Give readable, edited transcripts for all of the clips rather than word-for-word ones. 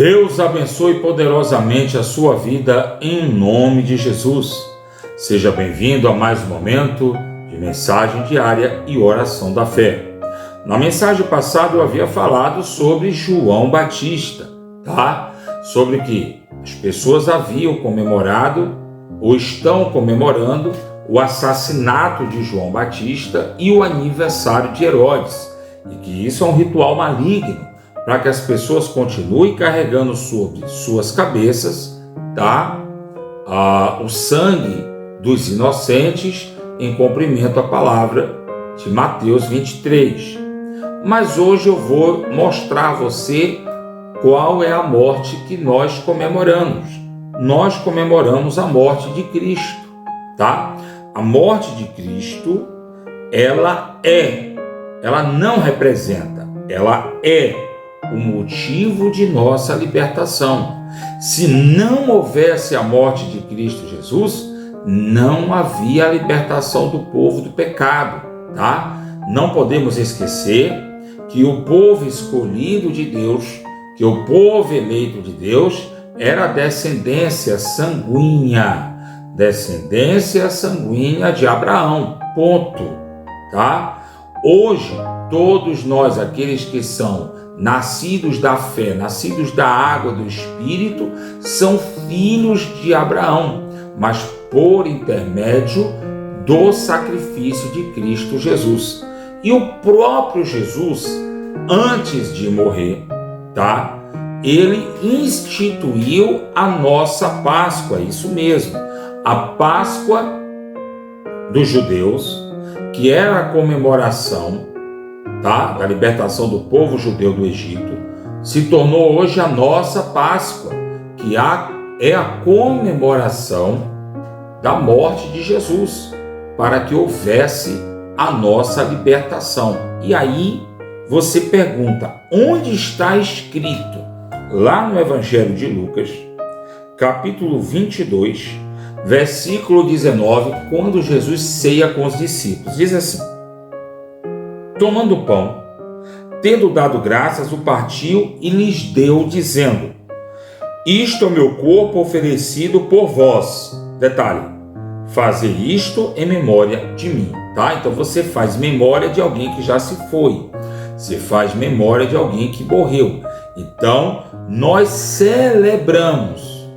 Deus abençoe poderosamente a sua vida em nome de Jesus. Seja bem-vindo a mais um momento de mensagem diária e oração da fé. Na mensagem passada eu havia falado sobre João Batista, tá? Sobre que as pessoas haviam comemorado ou estão comemorando o assassinato de João Batista e o aniversário de Herodes, e que isso é um ritual maligno para que as pessoas continuem carregando sobre suas cabeças, tá? O sangue dos inocentes em cumprimento à palavra de Mateus 23. Mas hoje eu vou mostrar a você qual é a morte que nós comemoramos. Nós comemoramos a morte de Cristo, tá? A morte de Cristo, ela não representa, ela é o motivo de nossa libertação. Se não houvesse a morte de Cristo Jesus, não havia a libertação do povo do pecado, tá? Não podemos esquecer que o povo escolhido de Deus, que o povo eleito de Deus, era a descendência sanguínea de Abraão, ponto, tá? Hoje, todos nós, aqueles que são nascidos da fé, nascidos da água do Espírito, são filhos de Abraão, mas por intermédio do sacrifício de Cristo Jesus. E o próprio Jesus, antes de morrer, tá? Ele instituiu a nossa Páscoa, isso mesmo, a Páscoa dos judeus, que era a comemoração, tá, da libertação do povo judeu do Egito, se tornou hoje a nossa Páscoa, que é a comemoração da morte de Jesus, para que houvesse a nossa libertação. E aí você pergunta, onde está escrito? Lá no Evangelho de Lucas, capítulo 22, versículo 19, quando Jesus ceia com os discípulos, diz assim: tomando o pão, tendo dado graças, o partiu e lhes deu, dizendo: isto é o meu corpo oferecido por vós. Detalhe, fazer isto em memória de mim, tá? Então você faz memória de alguém que já se foi, você faz memória de alguém que morreu. Então nós celebramos,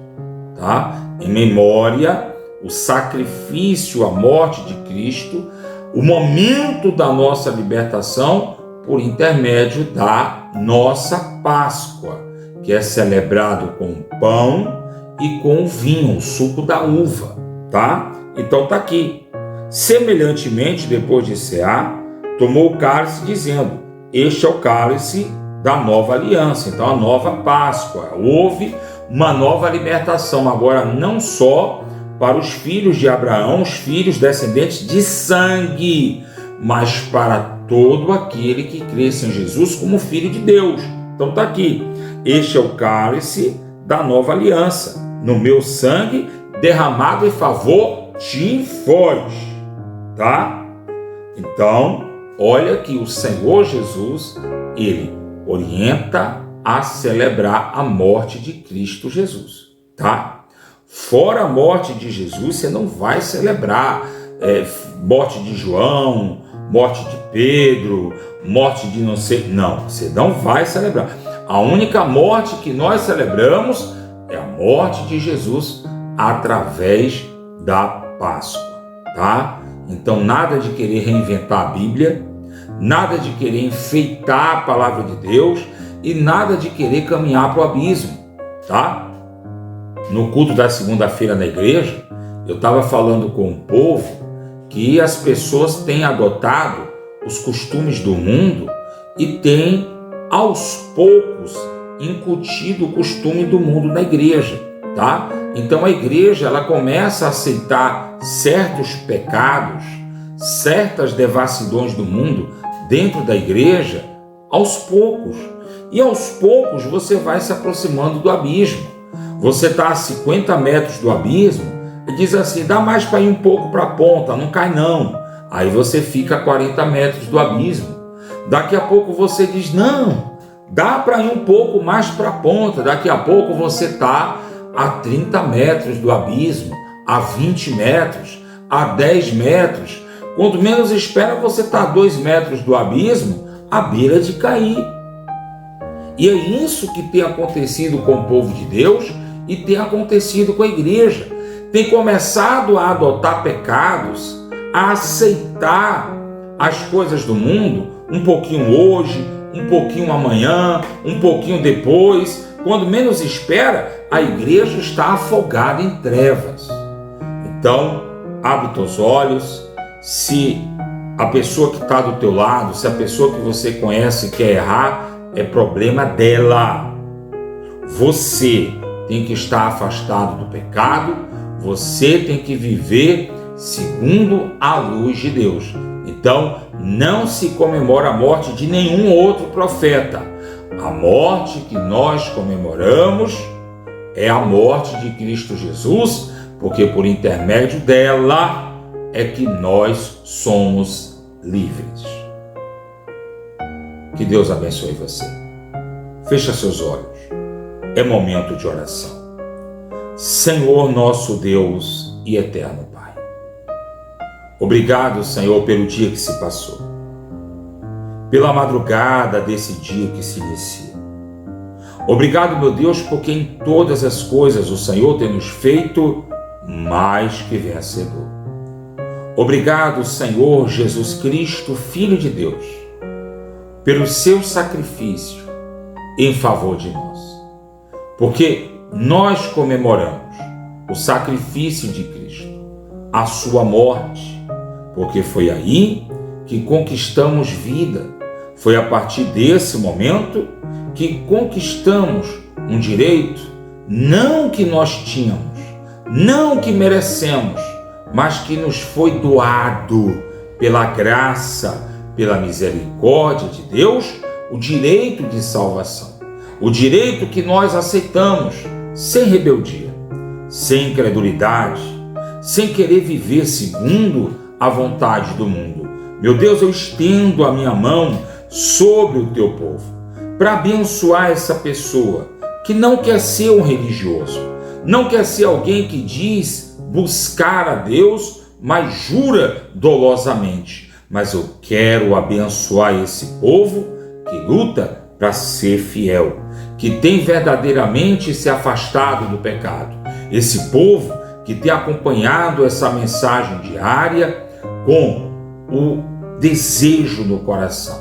tá? Em memória o sacrifício, a morte de Cristo, o momento da nossa libertação por intermédio da nossa Páscoa, que é celebrado com o pão e com o vinho, o suco da uva, tá? Então tá aqui. Semelhantemente, depois de cear, tomou o cálice, dizendo: este é o cálice da nova aliança, então a nova Páscoa. Houve uma nova libertação, agora não só para os filhos de Abraão, os filhos descendentes de sangue, mas para todo aquele que cresce em Jesus como filho de Deus. Então está aqui, este é o cálice da nova aliança, no meu sangue derramado em favor de vós, tá? Então, olha que o Senhor Jesus, ele orienta a celebrar a morte de Cristo Jesus, tá? Fora a morte de Jesus, você não vai celebrar morte de João, morte de Pedro, morte de não sei... Não, você não vai celebrar. A única morte que nós celebramos é a morte de Jesus através da Páscoa, tá? Então nada de querer reinventar a Bíblia, nada de querer enfeitar a palavra de Deus e nada de querer caminhar para o abismo, tá? No culto da segunda-feira na igreja, eu estava falando com o povo que as pessoas têm adotado os costumes do mundo e têm, aos poucos, incutido o costume do mundo na igreja, tá? Então a igreja, ela começa a aceitar certos pecados, certas devassidões do mundo dentro da igreja, aos poucos. E aos poucos você vai se aproximando do abismo. Você está a 50 metros do abismo e diz assim, dá mais para ir um pouco para a ponta, não cai não. Aí você fica a 40 metros do abismo. Daqui a pouco você diz, não, Dá para ir um pouco mais para a ponta. Daqui a pouco você está a 30 metros do abismo, a 20 metros, a 10 metros. Quando menos espera, você está a 2 metros do abismo, à beira de cair. E é isso que tem acontecido com o povo de Deus e tem acontecido com a igreja. Tem começado a adotar pecados, a aceitar as coisas do mundo, um pouquinho hoje, um pouquinho amanhã, um pouquinho depois. Quando menos espera, a igreja está afogada em trevas. Então, abre os teus olhos. Se a pessoa que está do teu lado, se a pessoa que você conhece quer errar, é problema dela. Você tem que estar afastado do pecado, você tem que viver segundo a luz de Deus. Então, não se comemora a morte de nenhum outro profeta. A morte que nós comemoramos é a morte de Cristo Jesus, porque por intermédio dela é que nós somos livres. Que Deus abençoe você. Fecha seus olhos. É momento de oração. Senhor nosso Deus e eterno Pai. Obrigado, Senhor, pelo dia que se passou. Pela madrugada desse dia que se inicia. Obrigado, meu Deus, porque em todas as coisas o Senhor tem nos feito mais que vencedor. Obrigado, Senhor Jesus Cristo, Filho de Deus, pelo seu sacrifício em favor de nós. Porque nós comemoramos o sacrifício de Cristo, a sua morte, porque foi aí que conquistamos vida. Foi a partir desse momento que conquistamos um direito, não que nós tínhamos, não que merecemos, mas que nos foi doado pela graça, pela misericórdia de Deus, o direito de salvação. O direito que nós aceitamos, sem rebeldia, sem incredulidade, sem querer viver segundo a vontade do mundo. Meu Deus, eu estendo a minha mão sobre o teu povo, para abençoar essa pessoa que não quer ser um religioso, não quer ser alguém que diz buscar a Deus, mas jura dolosamente. Mas eu quero abençoar esse povo que luta para ser fiel, que tem verdadeiramente se afastado do pecado. Esse povo que tem acompanhado essa mensagem diária com o desejo no coração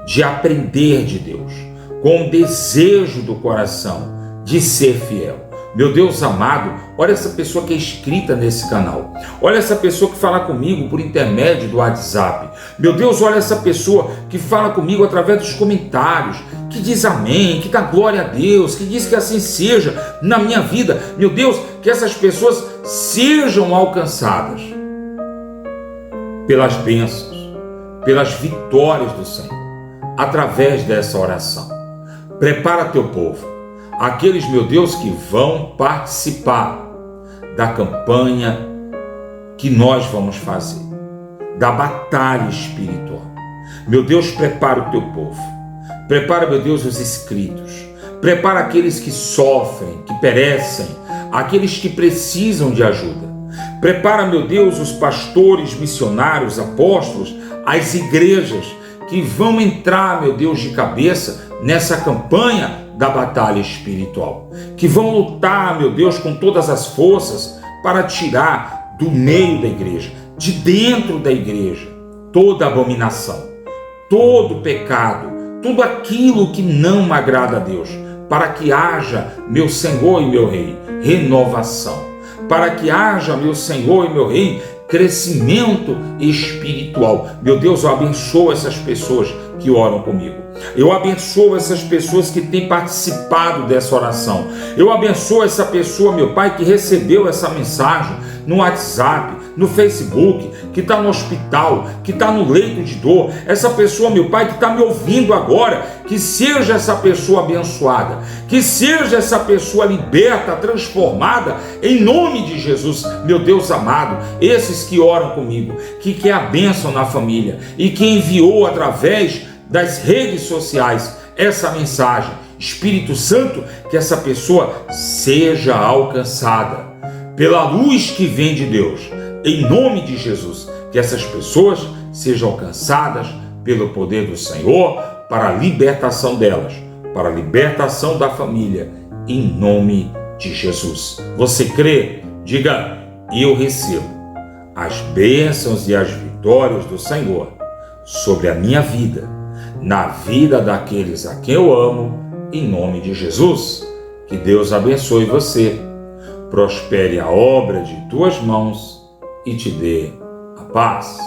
de aprender de Deus, com o desejo do coração de ser fiel. Meu Deus amado, olha essa pessoa que é inscrita nesse canal. Olha essa pessoa que fala comigo por intermédio do WhatsApp. Meu Deus, olha essa pessoa que fala comigo através dos comentários, que diz amém, que dá glória a Deus, que diz que assim seja na minha vida. Meu Deus, que essas pessoas sejam alcançadas pelas bênçãos, pelas vitórias do Senhor, através dessa oração. Prepara teu povo. Aqueles, meu Deus, que vão participar da campanha que nós vamos fazer, da batalha espiritual. Meu Deus, prepara o teu povo. Prepara, meu Deus, os inscritos. Prepara aqueles que sofrem, que perecem, aqueles que precisam de ajuda. Prepara, meu Deus, os pastores, missionários, apóstolos, as igrejas que vão entrar, meu Deus, de cabeça nessa campanha da batalha espiritual, que vão lutar, meu Deus, com todas as forças para tirar do meio da igreja, de dentro da igreja, toda abominação, todo pecado, tudo aquilo que não agrada a Deus, para que haja, meu Senhor e meu Rei, renovação, para que haja, meu Senhor e meu Rei, crescimento espiritual. Meu Deus, eu abençoo essas pessoas que oram comigo. Eu abençoo essas pessoas que têm participado dessa oração. Eu abençoo essa pessoa, meu Pai, que recebeu essa mensagem no WhatsApp, no Facebook, que está no hospital, que está no leito de dor. Essa pessoa, meu Pai, que está me ouvindo agora, que seja essa pessoa abençoada, que seja essa pessoa liberta, transformada, em nome de Jesus. Meu Deus amado, esses que oram comigo, que quer a bênção na família e que enviou através das redes sociais essa mensagem. Espírito Santo, que essa pessoa seja alcançada pela luz que vem de Deus. Em nome de Jesus, que essas pessoas sejam alcançadas pelo poder do Senhor para a libertação delas, para a libertação da família, em nome de Jesus. Você crê? Diga: eu recebo as bênçãos e as vitórias do Senhor sobre a minha vida, na vida daqueles a quem eu amo, em nome de Jesus. Que Deus abençoe você, prospere a obra de tuas mãos e te dê a paz.